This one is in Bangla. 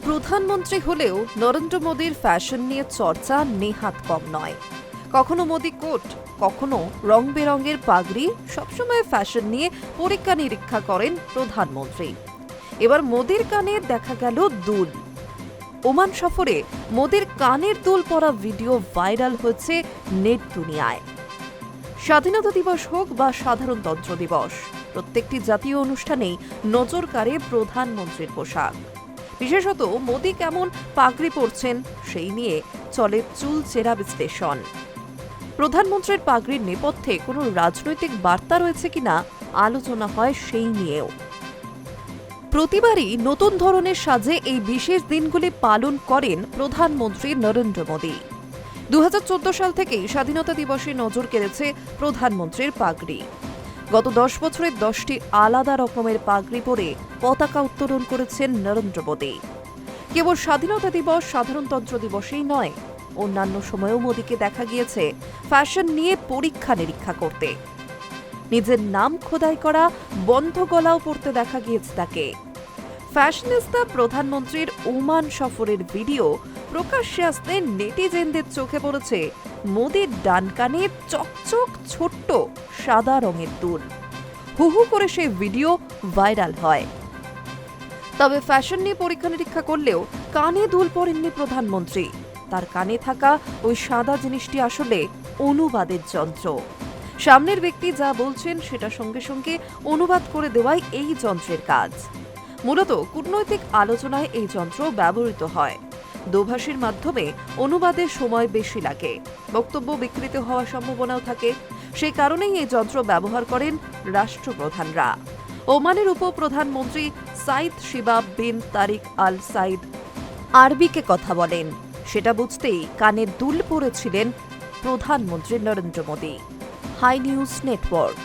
প্রধানমন্ত্রী হলেও নরেন্দ্র মোদীর ফ্যাশন নিয়ে চর্চা নেহাত কম নয়। কখনো মোদী কোট, কখনো রং বেরঙের পাগড়ি, সবসময় ফ্যাশন নিয়ে পরীক্ষা নিরীক্ষা করেন প্রধানমন্ত্রী। এবার মোদীর কানে দেখা গেল দুল। ওমান সফরে মোদীর কানের দুল পরা ভিডিও ভাইরাল হয়েছে নেট দুনিয়ায়। স্বাধীনতা দিবস হোক বা সাধারণতন্ত্র দিবস, প্রত্যেকটি জাতীয় অনুষ্ঠানেই নজর কাড়ে প্রধানমন্ত্রীর পোশাক। বিশেষত মোদী কেমন পাগড়ি পরছেন সেই নিয়ে চলে চুলচেরা বিশ্লেষণ। প্রধানমন্ত্রীর পাগড়ির নেপথ্যে কোনো রাজনৈতিক বার্তা রয়েছে কিনা আলোচনা হয় সেই নিয়েও। প্রতিবারই নতুন ধরনের সাজে এই বিশেষ দিনগুলি পালন করেন প্রধানমন্ত্রী নরেন্দ্র মোদী। 2014 সাল থেকেই স্বাধীনতা দিবসে নজর কেড়েছে প্রধানমন্ত্রীর পাগড়ি। গত 10 বছরে 10টি আলাদা রকমের পাগড়ি পরে পতাকা উত্তোলন করেছেন নরেন্দ্র মোদী। কেবল স্বাধীনতা দিবস, সাধারণতন্ত্র দিবসেই নয়, অন্যান্য সময়েও মোদীকে দেখা গিয়েছে ফ্যাশন নিয়ে পরীক্ষা নিরীক্ষা করতে। নিজের নাম খোদাই করা বন্ধ গলাও পড়তে দেখা গিয়েছে তাকে। ফ্যাশনিস্তা প্রধানমন্ত্রীর ওমান সফরের ভিডিও প্রকাশ্যে আসতে নেটিজেনদের চোখে পড়েছে মোদীর ডান কানে চকচক ছোট্ট সাদা রঙের দুল। হু হু করে সেই ভিডিও ভাইরাল হয়। তবে ফ্যাশন নিয়ে পরীক্ষা নিরীক্ষা করলেও কানে দুল পরেননি প্রধানমন্ত্রী। তার কানে থাকা ওই সাদা জিনিসটি আসলে অনুবাদের যন্ত্র। সামনের ব্যক্তি যা বলছেন সেটা সঙ্গে সঙ্গে অনুবাদ করে দেওয়াই এই যন্ত্রের কাজ। মূলত কূটনৈতিক আলোচনায় এই যন্ত্র ব্যবহৃত হয়। দোভাষীর মাধ্যমে অনুবাদের সময় বেশি লাগে, বক্তব্য বিকৃত হওয়ার সম্ভাবনাও থাকে। সেই কারণেই এই যন্ত্র ব্যবহার করেন রাষ্ট্রপ্রধানরা। ওমানের উপপ্রধানমন্ত্রী সাইদ শিবাব বিন তারিক আল সাইদ আরবিকে কথা বলেন, সেটা বুঝতেই কানে দুল পরেছিলেন প্রধানমন্ত্রী Narendra Modi. Hi news network.